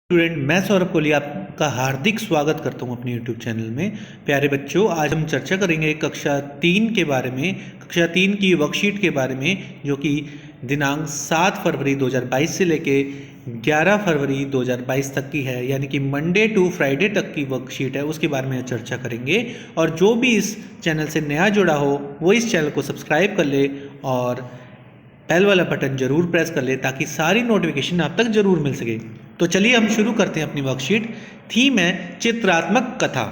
Student, मैं सौरभ कोहली आपका हार्दिक स्वागत करता हूं अपने यूट्यूब चैनल में। प्यारे बच्चों, आज हम चर्चा करेंगे कक्षा 3 के बारे में, कक्षा 3 की वर्कशीट के बारे में, जो कि दिनांक 7 फरवरी 2022 से लेके 11 फरवरी 2022 तक की है, यानी कि मंडे टू फ्राइडे तक की वर्कशीट है। उसके बारे में चर्चा करेंगे। और जो भी इस चैनल से नया जुड़ा हो वो इस चैनल को सब्सक्राइब कर ले और बेल वाला बटन जरूर प्रेस कर ले ताकि सारी नोटिफिकेशन आप तक जरूर मिल सके। तो चलिए हम शुरू करते हैं अपनी वर्कशीट। थीम है चित्रात्मक कथा।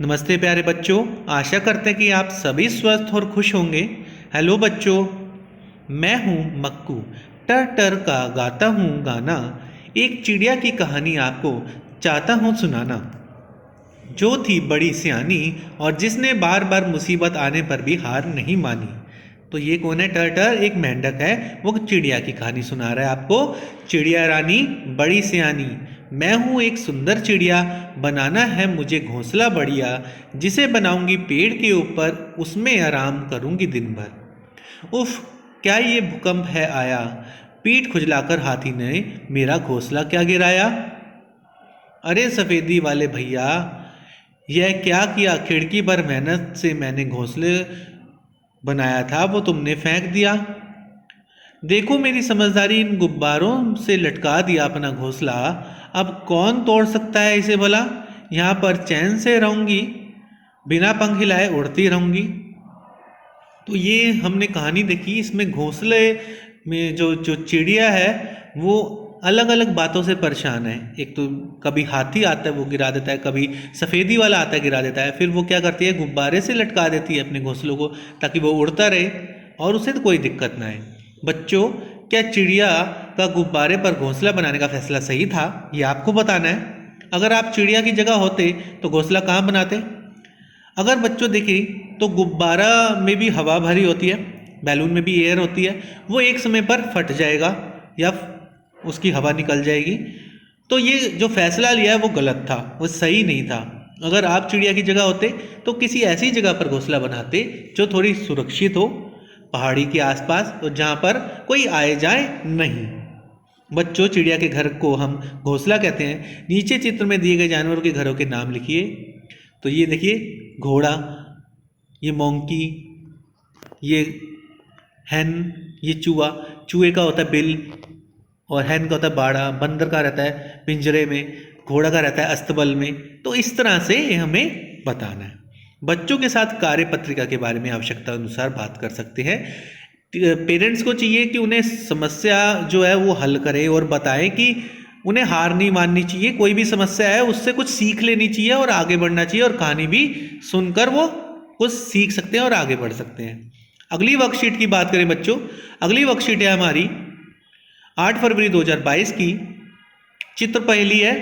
नमस्ते प्यारे बच्चों, आशा करते हैं कि आप सभी स्वस्थ और खुश होंगे। हेलो बच्चों, मैं हूँ मक्कू, टर टर का गाता हूँ गाना, एक चिड़िया की कहानी आपको चाहता हूँ सुनाना, जो थी बड़ी सियानी और जिसने बार बार मुसीबत आने पर भी हार नहीं मानी। तो ये कौन है? टर्टर एक मेंढक है, वो चिड़िया की कहानी सुना रहा है आपको। चिड़िया रानी बड़ी सियानी, मैं हूँ एक सुंदर चिड़िया, बनाना है मुझे घोंसला बढ़िया, जिसे बनाऊंगी पेड़ के ऊपर, उसमें आराम करूंगी दिन भर। उफ, क्या ये भूकंप है आया, पीठ खुजलाकर हाथी ने मेरा घोंसला क्या गिराया। अरे सफेदी वाले भैया, यह क्या किया, खिड़की पर मेहनत से मैंने घोंसले बनाया था वो तुमने फेंक दिया। देखो मेरी समझदारी, इन गुब्बारों से लटका दिया अपना घोंसला, अब कौन तोड़ सकता है इसे भला। यहाँ पर चैन से रहूंगी, बिना पंख हिलाए उड़ती रहूंगी। तो ये हमने कहानी देखी। इसमें घोंसले में जो जो चिड़िया है वो अलग अलग बातों से परेशान है। एक तो कभी हाथी आता है वो गिरा देता है, कभी सफ़ेदी वाला आता है गिरा देता है, फिर वो क्या करती है, गुब्बारे से लटका देती है अपने घोंसलों को ताकि वो उड़ता रहे और उसे तो कोई दिक्कत ना आए। बच्चों, क्या चिड़िया का गुब्बारे पर घोंसला बनाने का फैसला सही था, ये आपको बताना है। अगर आप चिड़िया की जगह होते तो घोंसला कहाँ बनाते? अगर बच्चों देखें तो गुब्बारा में भी हवा भरी होती है, बैलून में भी एयर होती है, वो एक समय पर फट जाएगा या उसकी हवा निकल जाएगी। तो ये जो फैसला लिया है वो गलत था, वो सही नहीं था। अगर आप चिड़िया की जगह होते तो किसी ऐसी जगह पर घोंसला बनाते जो थोड़ी सुरक्षित हो, पहाड़ी के आसपास, और जहाँ पर कोई आए जाए नहीं। बच्चों, चिड़िया के घर को हम घोंसला कहते हैं। नीचे चित्र में दिए गए जानवरों के घरों के नाम लिखिए। तो ये देखिए, घोड़ा, ये मोंकी, ये हैन, ये चूहा, चूहे का होता है बिल, और हैन का होता है बाड़ा, बंदर का रहता है पिंजरे में, घोड़ा का रहता है अस्तबल में। तो इस तरह से हमें बताना है। बच्चों के साथ कार्य पत्रिका के बारे में आवश्यकता अनुसार बात कर सकते हैं। पेरेंट्स को चाहिए कि उन्हें समस्या जो है वो हल करें और बताएं कि उन्हें हार नहीं माननी चाहिए। कोई भी समस्या है उससे कुछ सीख लेनी चाहिए और आगे बढ़ना चाहिए, और कहानी भी सुनकर वो कुछ सीख सकते हैं और आगे बढ़ सकते हैं। अगली वर्कशीट की बात करें बच्चों, अगली वर्कशीट है हमारी 8 फरवरी 2022 की। चित्र पहली है।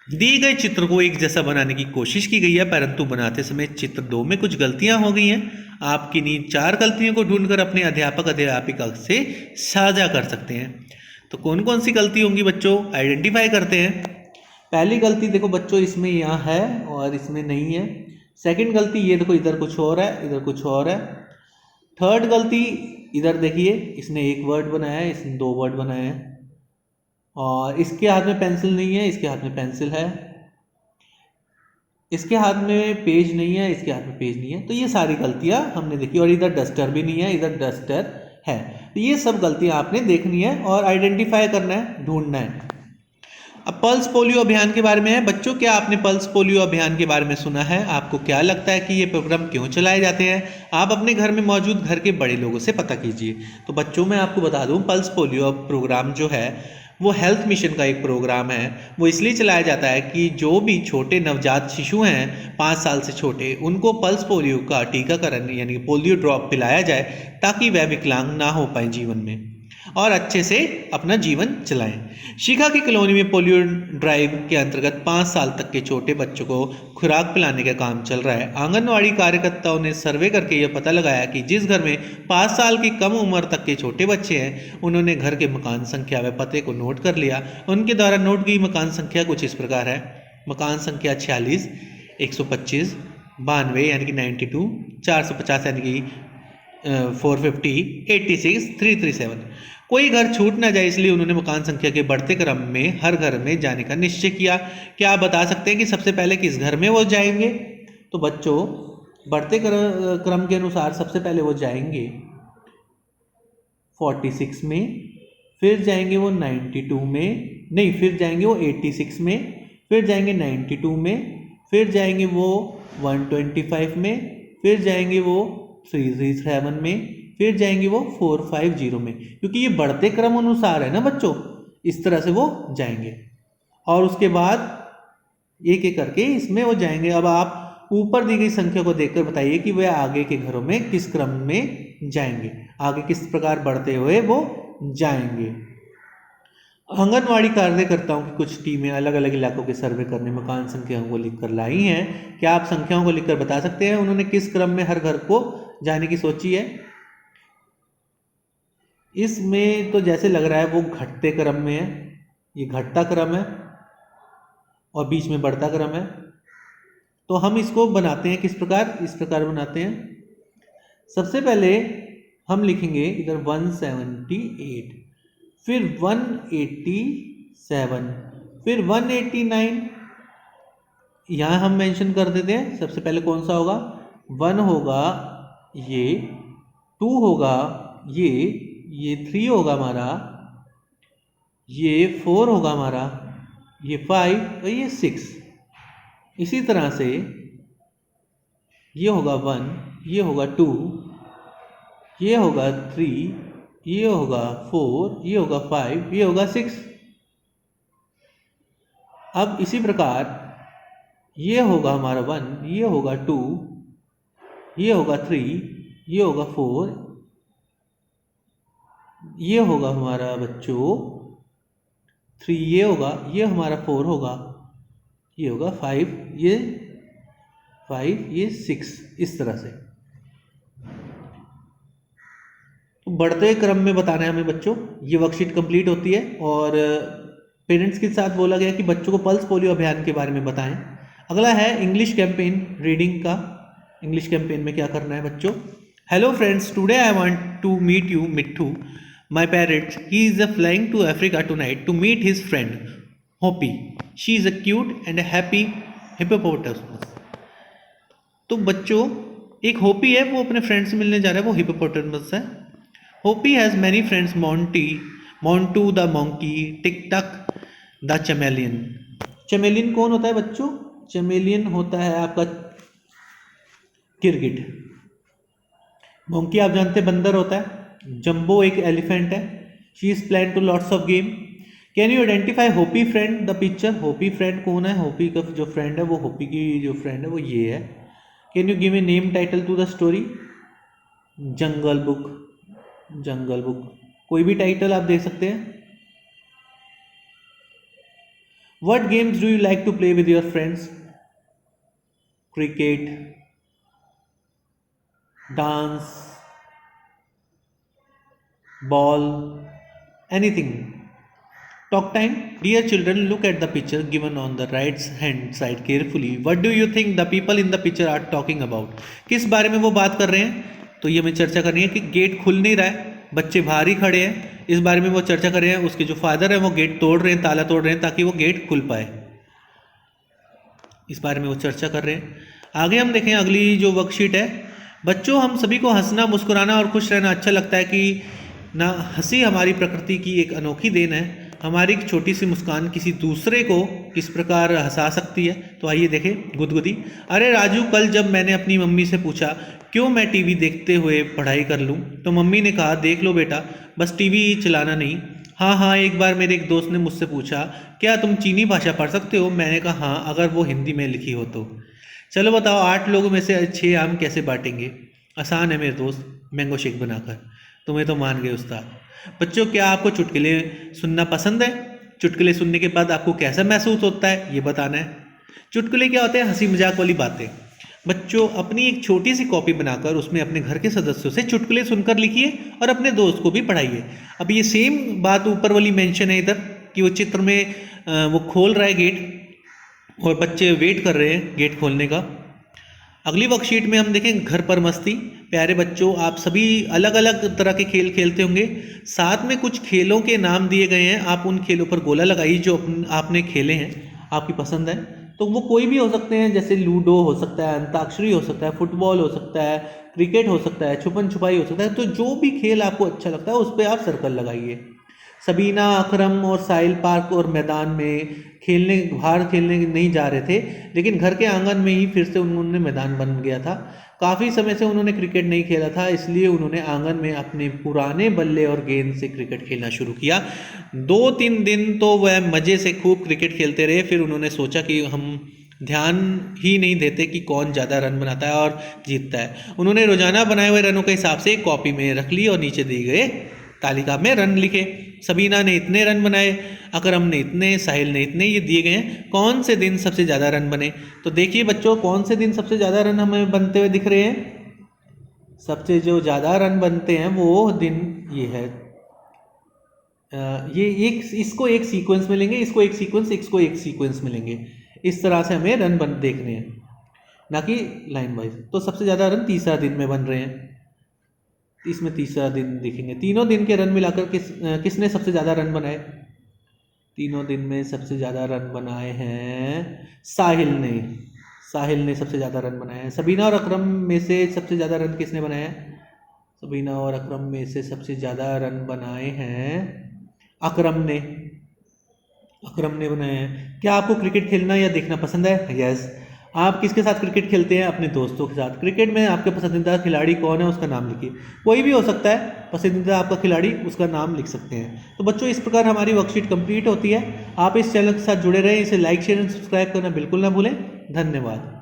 दिए गए चित्र को एक जैसा बनाने की कोशिश की गई है, परंतु बनाते समय चित्र 2 में कुछ गलतियां हो गई हैं। आप किन्हीं 4 गलतियों को ढूंढकर अपने अध्यापक अध्यापिका से साझा कर सकते हैं। तो कौन कौन सी गलती होंगी बच्चों, आइडेंटिफाई करते हैं। पहली गलती देखो बच्चों, इसमें यहाँ है और इसमें नहीं है। सेकंड गलती, ये देखो इधर कुछ और है, इधर कुछ और है। थर्ड गलती, इधर देखिए, इसने एक वर्ड बनाया है, इसने 2 वर्ड बनाए हैं, और इसके हाथ में पेंसिल नहीं है, इसके हाथ में पेंसिल है। इसके हाथ में पेज नहीं है, इसके हाथ में पेज नहीं है। तो ये सारी गलतियां हमने देखी। और इधर डस्टर भी नहीं है, इधर डस्टर है। तो ये सब गलतियां आपने देखनी है और आइडेंटिफाई करना है, ढूंढना है। अब पल्स पोलियो अभियान के बारे में है। बच्चों, क्या आपने पल्स पोलियो अभियान के बारे में सुना है? आपको क्या लगता है कि ये प्रोग्राम क्यों चलाए जाते हैं? आप अपने घर में मौजूद घर के बड़े लोगों से पता कीजिए। तो बच्चों, मैं आपको बता दूं, पल्स पोलियो प्रोग्राम जो है वो हेल्थ मिशन का एक प्रोग्राम है। वो इसलिए चलाया जाता है कि जो भी छोटे नवजात शिशु हैं 5 साल से छोटे, उनको पल्स पोलियो का टीकाकरण यानी पोलियो ड्रॉप पिलाया जाए ताकि वह विकलांग ना हो पाए जीवन में और अच्छे से अपना जीवन चलाएं। शिखा की कॉलोनी में पोलियो ड्राइव के अंतर्गत 5 साल तक के छोटे बच्चों को खुराक पिलाने का काम चल रहा है। आंगनवाड़ी कार्यकर्ताओं ने सर्वे करके यह पता लगाया कि जिस घर में 5 साल की कम उम्र तक के छोटे बच्चे हैं, उन्होंने घर के मकान संख्या व पते को नोट कर लिया। उनके द्वारा नोट की मकान संख्या कुछ इस प्रकार है। मकान संख्या 46, 125, 92 यानी कि 92, 450 यानी कि 450, 86, 337। कोई घर छूट ना जाए इसलिए उन्होंने मकान संख्या के बढ़ते क्रम में हर घर में जाने का निश्चय किया। क्या आप बता सकते हैं कि सबसे पहले किस घर में वो जाएंगे? तो बच्चों बढ़ते क्रम के अनुसार सबसे पहले वो जाएंगे 46 में, फिर जाएंगे वो 92 में, नहीं फिर जाएंगे वो 86 में, फिर जाएंगे 92 में, फिर जाएंगे वो 125 में, फिर जाएंगे वो 337 में, फिर जाएंगे वो 450 में, क्योंकि ये बढ़ते क्रम अनुसार है ना बच्चों, इस तरह से वो जाएंगे। और उसके बाद एक एक करके इसमें वो जाएंगे। अब आप ऊपर दी गई संख्या को देखकर बताइए कि वे आगे के घरों में किस क्रम में जाएंगे, आगे किस प्रकार बढ़ते हुए वो जाएंगे। आंगनवाड़ी कार्यकर्ताओं की कुछ टीमें अलग अलग इलाकों के सर्वे करने मकान संख्याओं को लिखकर लाई हैं। क्या आप संख्याओं को लिखकर बता सकते हैं उन्होंने किस क्रम में हर घर को जाने की सोची है? इसमें तो जैसे लग रहा है वो घटते क्रम में है, ये घटता क्रम है और बीच में बढ़ता क्रम है। तो हम इसको बनाते हैं किस प्रकार? इस प्रकार बनाते हैं। सबसे पहले हम लिखेंगे इधर 178, फिर 187, फिर 189। यहाँ हम मेंशन कर देते हैं सबसे पहले कौन सा होगा। 1 होगा ये, 2 होगा ये 3 होगा हमारा, ये 4 होगा हमारा, ये 5 और ये 6। इसी तरह से ये होगा 1, ये होगा 2, ये होगा 3, ये होगा 4, ये होगा 5, ये होगा 6। अब इसी प्रकार ये होगा हमारा 1, ये होगा 2, ये होगा 3, ये होगा 4, ये होगा हमारा बच्चों 3, ये होगा, ये हमारा 4 होगा, ये होगा 5, ये 5, ये 6। इस तरह से तो बढ़ते क्रम में बताना है हमें बच्चों। ये वर्कशीट कंप्लीट होती है और पेरेंट्स के साथ बोला गया कि बच्चों को पल्स पोलियो अभियान के बारे में बताएं। अगला है इंग्लिश कैंपेन रीडिंग का। इंग्लिश कैंपेन में क्या करना है बच्चों? Hello friends, today I want to meet you Mitthu my parrot. He is flying to Africa tonight to meet his friend Hopi. She is a cute and a happy hippopotamus. तो बच्चों एक होपी है, वो अपने फ्रेंड से मिलने जा रहा है, वो हिप्पोपोटामस है। Hoppy has many friends, Montu the monkey, Tick Tock the चमेलियन। चमेलियन कौन होता है बच्चों? चमेलियन होता है आपका गिरगिट। मंकी आप जानते बंदर होता है। जंबो एक एलिफेंट है। She is plan to lots of game. Can you identify Hoppy friend the picture? Hoppy friend कौन है? होपी का जो फ्रेंड है वो, होपी की जो फ्रेंड है वो ये है। Can you give a name title to the story? Jungle book. Jungle book कोई भी टाइटल आप दे सकते हैं। What games do you like to play with your friends? Cricket, dance, ball, anything. Talk time. Dear children, look at the picture given on the right hand side carefully. What do you think the people in the picture are talking about? किस बारे में वो बात कर रहे हैं? तो ये हमें चर्चा करनी है कि गेट खुल नहीं रहा है, बच्चे बाहर ही खड़े हैं, इस बारे में वो चर्चा कर रहे हैं। उसके जो फादर है वो गेट तोड़ रहे हैं, ताला तोड़ रहे हैं ताकि वो गेट खुल पाए, इस बारे में वो चर्चा कर रहे हैं। आगे हम देखें अगली जो वर्कशीट है। बच्चों हम सभी को हंसना, मुस्कुराना और खुश रहना अच्छा लगता है कि ना? हंसी हमारी प्रकृति की एक अनोखी देन है। हमारी एक छोटी सी मुस्कान किसी दूसरे को किस प्रकार हंसा सकती है। तो आइए देखें गुदगुदी। अरे राजू, कल जब मैंने अपनी मम्मी से पूछा क्यों मैं टीवी देखते हुए पढ़ाई कर लूँ, तो मम्मी ने कहा देख लो बेटा, बस टीवी चलाना नहीं। हाँ, एक बार मेरे एक दोस्त ने मुझसे पूछा क्या तुम चीनी भाषा पढ़ सकते हो? मैंने कहा हाँ, अगर वो हिंदी में लिखी हो तो। चलो बताओ 8 लोगों में से 6 आम कैसे बांटेंगे? आसान है मेरे दोस्त, मैंगो शेक बनाकर। तुम्हें तो मान गए उस्ताद। बच्चों क्या आपको चुटकुले सुनना पसंद है? चुटकुले सुनने के बाद आपको कैसा महसूस होता है ये बताना है। चुटकुले क्या होते हैं? हंसी मजाक वाली बातें। बच्चों अपनी एक छोटी सी कॉपी बनाकर उसमें अपने घर के सदस्यों से चुटकुले सुनकर लिखिए और अपने दोस्त को भी पढ़ाइए। अब ये सेम बात ऊपर वाली मेंशन है इधर कि वो चित्र में वो खोल रहा है गेट और बच्चे वेट कर रहे हैं गेट खोलने का। अगली वर्कशीट में हम देखें घर पर मस्ती। प्यारे बच्चों, आप सभी अलग अलग तरह के खेल खेलते होंगे। साथ में कुछ खेलों के नाम दिए गए हैं, आप उन खेलों पर गोला लगाइए जो आपने खेले हैं, आपकी पसंद है। तो वो कोई भी हो सकते हैं, जैसे लूडो हो सकता है, अंताक्षरी हो सकता है, फुटबॉल हो सकता है, क्रिकेट हो सकता है, छुपन छुपाई हो सकता है। तो जो भी खेल आपको अच्छा लगता है उस पर आप सर्कल लगाइए। सबीना, अकरम और साहिल पार्क और मैदान में खेलने, बाहर खेलने नहीं जा रहे थे, लेकिन घर के आंगन में ही फिर से उन्होंने मैदान बन गया था। काफ़ी समय से उन्होंने क्रिकेट नहीं खेला था, इसलिए उन्होंने आंगन में अपने पुराने बल्ले और गेंद से क्रिकेट खेलना शुरू किया। 2-3 दिन तो वह मज़े से खूब क्रिकेट खेलते रहे। फिर उन्होंने सोचा कि हम ध्यान ही नहीं देते कि कौन ज़्यादा रन बनाता है और जीतता है। उन्होंने रोज़ाना बनाए हुए रनों के हिसाब से एक कॉपी में रख ली और नीचे दिए गए तालिका में रन लिखे। सबीना ने इतने रन बनाए, अकरम ने इतने, साहिल ने इतने, ये दिए गए हैं। कौन से दिन सबसे ज़्यादा रन बने? तो देखिए बच्चों, कौन से दिन सबसे ज़्यादा रन हमें बनते हुए दिख रहे हैं। सबसे जो ज़्यादा रन बनते हैं वो दिन ये है। ये एक, इसको एक सीक्वेंस में लेंगे, इसको एक सीक्वेंस, इसको एक सीक्वेंस में लेंगे। इस तरह से हमें रन बन देखने हैं, ना कि लाइन वाइज। तो सबसे ज़्यादा रन तीसरा दिन में बन रहे हैं, इसमें तीसरा दिन देखेंगे। तीनों दिन के रन मिलाकर किसने सबसे ज़्यादा रन बनाए? तीनों दिन में सबसे ज़्यादा रन बनाए हैं साहिल ने। साहिल ने सबसे ज़्यादा रन बनाए हैं। सबीना और अकरम में से सबसे ज़्यादा रन किसने बनाए हैं? सबीना और अकरम में से सबसे ज़्यादा रन बनाए हैं अकरम ने। अकरम ने बनाए हैं। क्या आपको क्रिकेट खेलना या देखना पसंद है? यस। आप किसके साथ क्रिकेट खेलते हैं? अपने दोस्तों के साथ। क्रिकेट में आपके पसंदीदा खिलाड़ी कौन है, उसका नाम लिखिए। कोई भी हो सकता है पसंदीदा आपका खिलाड़ी, उसका नाम लिख सकते हैं। तो बच्चों, इस प्रकार हमारी वर्कशीट कंप्लीट होती है। आप इस चैनल के साथ जुड़े रहें, इसे लाइक, शेयर एंड सब्सक्राइब करना बिल्कुल ना भूलें। धन्यवाद।